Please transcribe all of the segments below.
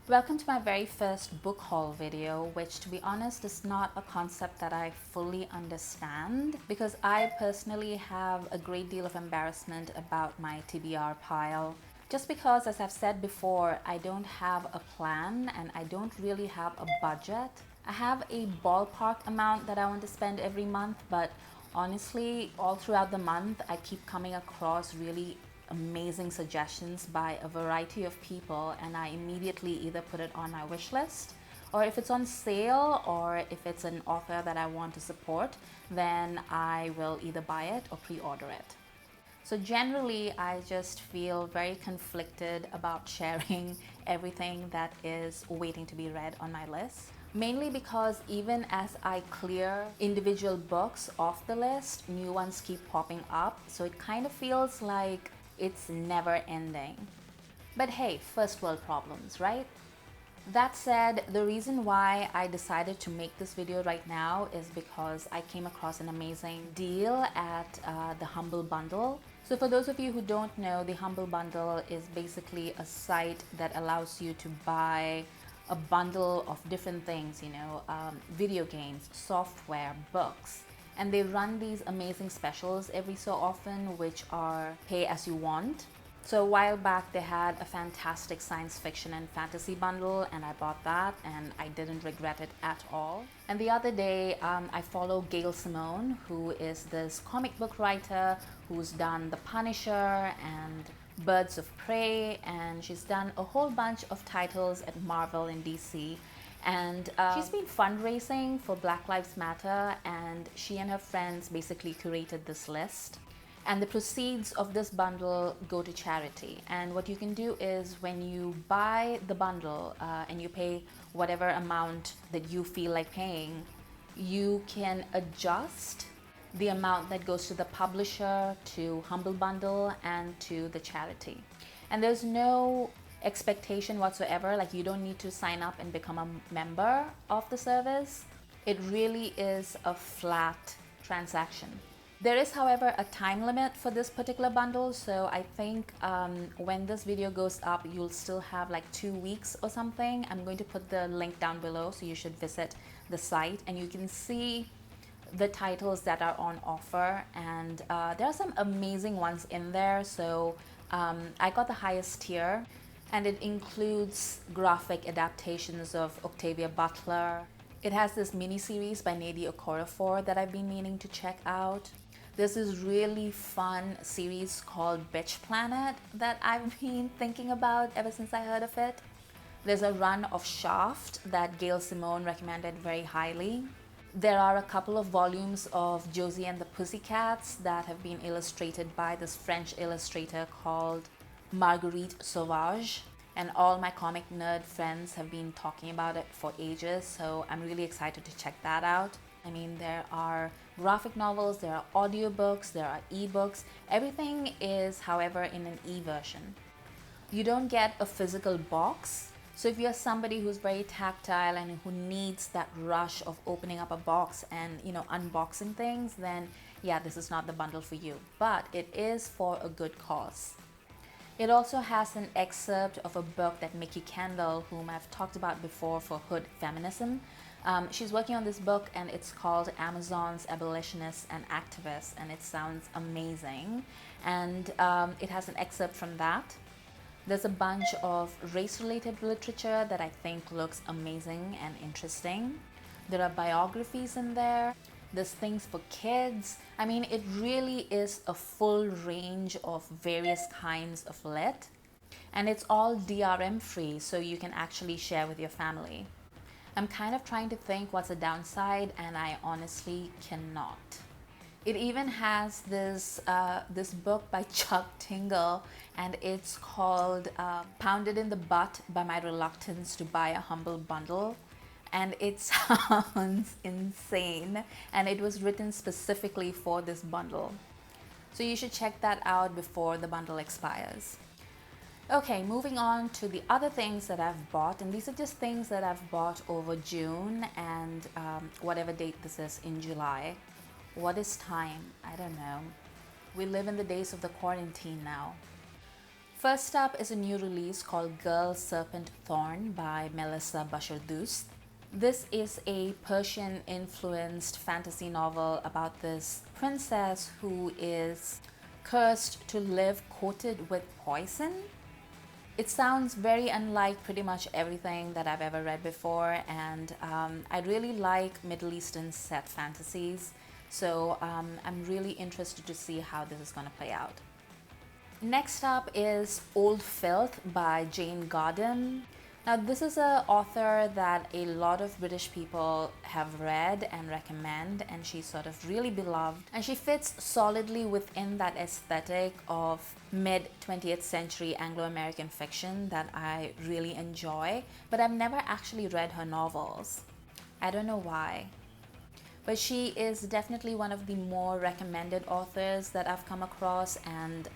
Welcome to my very first book haul video, which to be honest is not a concept that I fully understand because I personally have a great deal of embarrassment about my TBR pile. Just because, as I've said before, I don't have a plan and I don't really have a budget. I have a ballpark amount that I want to spend every month, but honestly, all throughout the month, I keep coming across really amazing suggestions by a variety of people, and I immediately either put it on my wish list, or if it's on sale, or if it's an author that I want to support, then I will either buy it or pre-order it. So generally, I just feel very conflicted about sharing everything that is waiting to be read on my list. Mainly because even as I clear individual books off the list, new ones keep popping up. So it kind of feels like it's never ending. But hey, first world problems, right? That said, the reason why I decided to make this video right now is because I came across an amazing deal at the Humble Bundle. So for those of you who don't know, the Humble Bundle is basically a site that allows you to buy a bundle of different things, video games, software, books. And they run these amazing specials every so often, which are pay as you want. So a while back they had a fantastic science fiction and fantasy bundle, and I bought that and I didn't regret it at all. And the other day I follow Gail Simone, who is this comic book writer who's done The Punisher and Birds of Prey, and she's done a whole bunch of titles at Marvel and DC. And she's been fundraising for Black Lives Matter, and she and her friends basically curated this list. And the proceeds of this bundle go to charity. And what you can do is when you buy the bundle and you pay whatever amount that you feel like paying, you can adjust the amount that goes to the publisher, to Humble Bundle, and to the charity. And there's no expectation whatsoever, like you don't need to sign up and become a member of the service. It really is a flat transaction. There is, however, a time limit for this particular bundle, so I think when this video goes up, you'll still have like 2 weeks or something. I'm going to put the link down below, so you should visit the site and you can see the titles that are on offer, and there are some amazing ones in there. So I got the highest tier, and it includes graphic adaptations of Octavia Butler. It has this mini-series by Nnedi Okorafor that I've been meaning to check out. There's this really fun series called Bitch Planet that I've been thinking about ever since I heard of it. There's a run of Shaft that Gail Simone recommended very highly. There are a couple of volumes of Josie and the Pussycats that have been illustrated by this French illustrator called Marguerite Sauvage. And all my comic nerd friends have been talking about it for ages, so I'm really excited to check that out. I mean, there are graphic novels, there are audiobooks, there are ebooks. Everything is, however, in an e-version. You don't get a physical box. So if you're somebody who's very tactile and who needs that rush of opening up a box and, unboxing things, then yeah, this is not the bundle for you. But it is for a good cause. It also has an excerpt of a book that Mikki Kendall, whom I've talked about before for Hood Feminism, she's working on this book, and it's called Amazon's Abolitionists and Activists, and it sounds amazing. And it has an excerpt from that. There's a bunch of race-related literature that I think looks amazing and interesting. There are biographies in there. There's things for kids. I mean, it really is a full range of various kinds of lit. And it's all DRM free, so you can actually share with your family. I'm kind of trying to think what's a downside, and I honestly cannot. It even has this book by Chuck Tingle, and it's called Pounded in the Butt by My Reluctance to Buy a Humble Bundle. And it sounds insane, and it was written specifically for this bundle. So you should check that out before the bundle expires. Okay, moving on to the other things that I've bought, and these are just things that I've bought over June and whatever date this is in July. What is time? I don't know. We live in the days of the quarantine now. First up is a new release called Girl Serpent Thorn by Melissa Bashir-Doust. This is a Persian-influenced fantasy novel about this princess who is cursed to live coated with poison. It sounds very unlike pretty much everything that I've ever read before, and I really like Middle Eastern set fantasies, so I'm really interested to see how this is going to play out. Next up is Old Filth by Jane Garden. Now, this is an author that a lot of British people have read and recommend, and she's sort of really beloved. And she fits solidly within that aesthetic of mid-20th century Anglo-American fiction that I really enjoy, but I've never actually read her novels. I don't know why. But she is definitely one of the more recommended authors that I've come across, and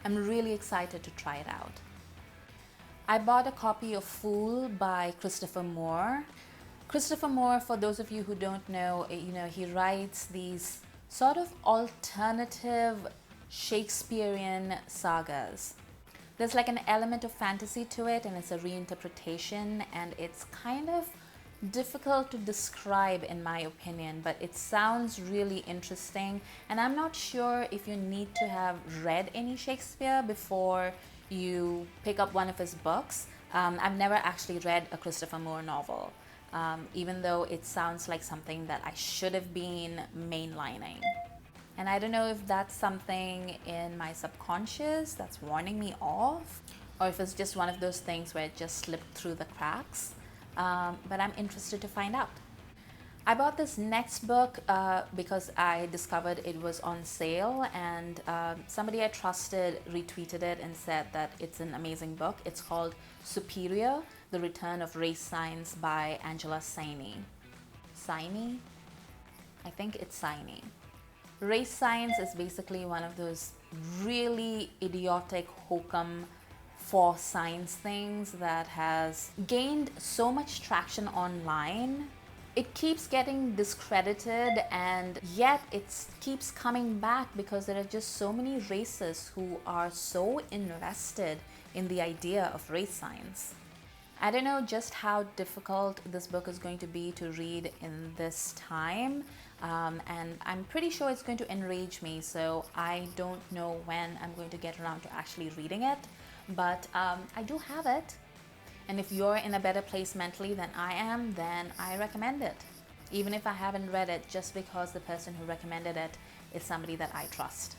I'm really excited to try it out. I bought a copy of Fool by Christopher Moore. Christopher Moore, for those of you who don't know, he writes these sort of alternative Shakespearean sagas. There's like an element of fantasy to it, and it's a reinterpretation, and it's kind of difficult to describe in my opinion, but it sounds really interesting, and I'm not sure if you need to have read any Shakespeare before you pick up one of his books. I've never actually read a Christopher Moore novel, even though it sounds like something that I should have been mainlining. And I don't know if that's something in my subconscious that's warning me off, or if it's just one of those things where it just slipped through the cracks. But I'm interested to find out. I bought this next book because I discovered it was on sale, and somebody I trusted retweeted it and said that it's an amazing book. It's called Superior: The Return of Race Science by Angela Saini. Saini? I think it's Saini. Race science is basically one of those really idiotic hokum for science things that has gained so much traction online. It keeps getting discredited, and yet it keeps coming back because there are just so many racists who are so invested in the idea of race science. I don't know just how difficult this book is going to be to read in this time, and I'm pretty sure it's going to enrage me, so I don't know when I'm going to get around to actually reading it. But I do have it, and if you're in a better place mentally than I am, then I recommend it, even if I haven't read it, just because the person who recommended it is somebody that I trust.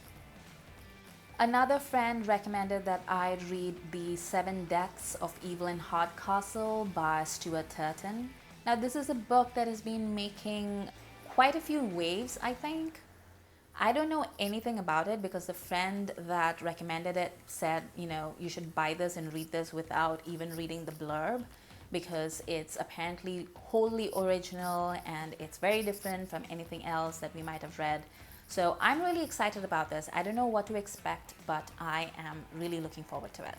Another friend recommended that I read The Seven Deaths of Evelyn Hardcastle by Stuart Turton. Now, this is a book that has been making quite a few waves, I think. I don't know anything about it because the friend that recommended it said, you should buy this and read this without even reading the blurb, because it's apparently wholly original and it's very different from anything else that we might have read. So I'm really excited about this. I don't know what to expect, but I am really looking forward to it.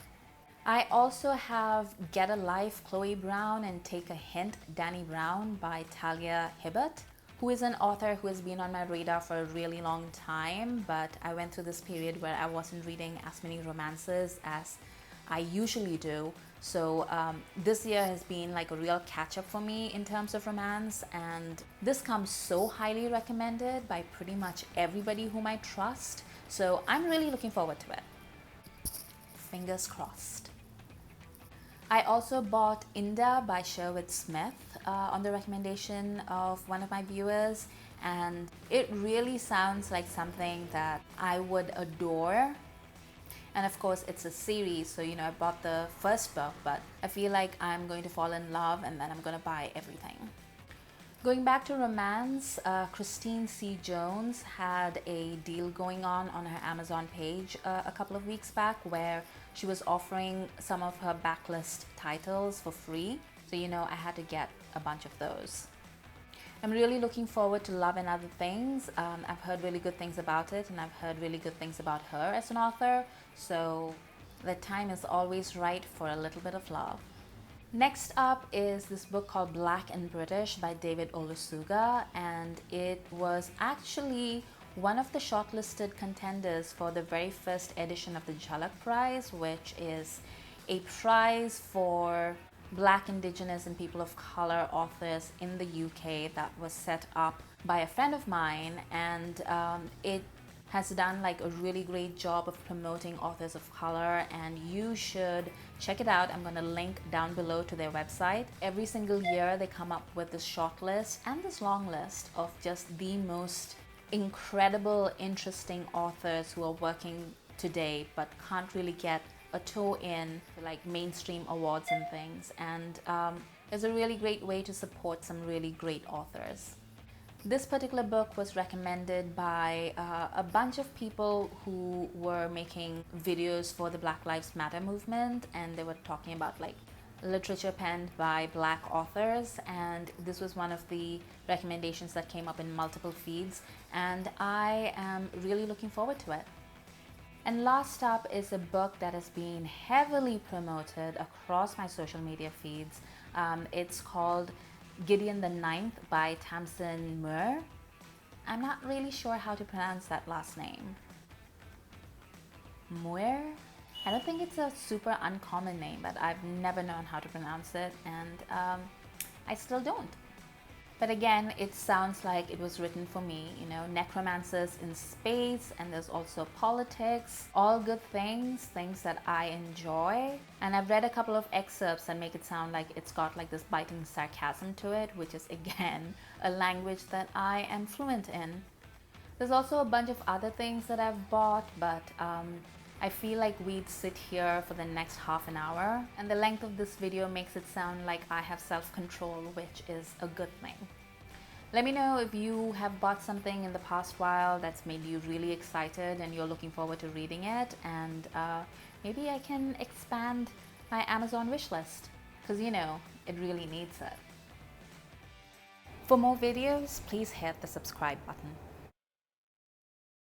I also have Get a Life, Chloe Brown, and Take a Hint, Danny Brown by Talia Hibbert, who is an author who has been on my radar for a really long time, but I went through this period where I wasn't reading as many romances as I usually do. So this year has been like a real catch-up for me in terms of romance, and this comes so highly recommended by pretty much everybody whom I trust. So I'm really looking forward to it. Fingers crossed. I also bought Inda by Sherwood Smith on the recommendation of one of my viewers, and it really sounds like something that I would adore. And of course, it's a series, so I bought the first book, but I feel like I'm going to fall in love and then I'm going to buy everything. Going back to romance, Christine C. Jones had a deal going on her Amazon page a couple of weeks back where she was offering some of her backlist titles for free. So, I had to get a bunch of those. I'm really looking forward to Love and Other Things. I've heard really good things about it, and I've heard really good things about her as an author. So the time is always right for a little bit of love. Next up is this book called Black and British by David Olusoga, and it was actually one of the shortlisted contenders for the very first edition of the Jhalak Prize, which is a prize for Black, Indigenous and people of color authors in the UK that was set up by a friend of mine, and it has done like a really great job of promoting authors of color, and you should check it out. I'm going to link down below to their website. Every single year they come up with this short list and this long list of just the most incredible, interesting authors who are working today but can't really get a toe in like mainstream awards and things, and it's a really great way to support some really great authors. This particular book was recommended by a bunch of people who were making videos for the Black Lives Matter movement, and they were talking about like literature penned by Black authors, and this was one of the recommendations that came up in multiple feeds, and I am really looking forward to it. And last up is a book that has been heavily promoted across my social media feeds. It's called Gideon the Ninth by Tamsin Muir. I'm not really sure how to pronounce that last name. Muir? I don't think it's a super uncommon name, but I've never known how to pronounce it, and I still don't. But again, it sounds like it was written for me, you know, necromancers in space, and there's also politics, all good things, things that I enjoy. And I've read a couple of excerpts that make it sound like it's got like this biting sarcasm to it, which is again, a language that I am fluent in. There's also a bunch of other things that I've bought, but I feel like we'd sit here for the next half an hour, and the length of this video makes it sound like I have self-control, which is a good thing. Let me know if you have bought something in the past while that's made you really excited and you're looking forward to reading it, and maybe I can expand my Amazon wishlist, because you know, it really needs it. For more videos, please hit the subscribe button.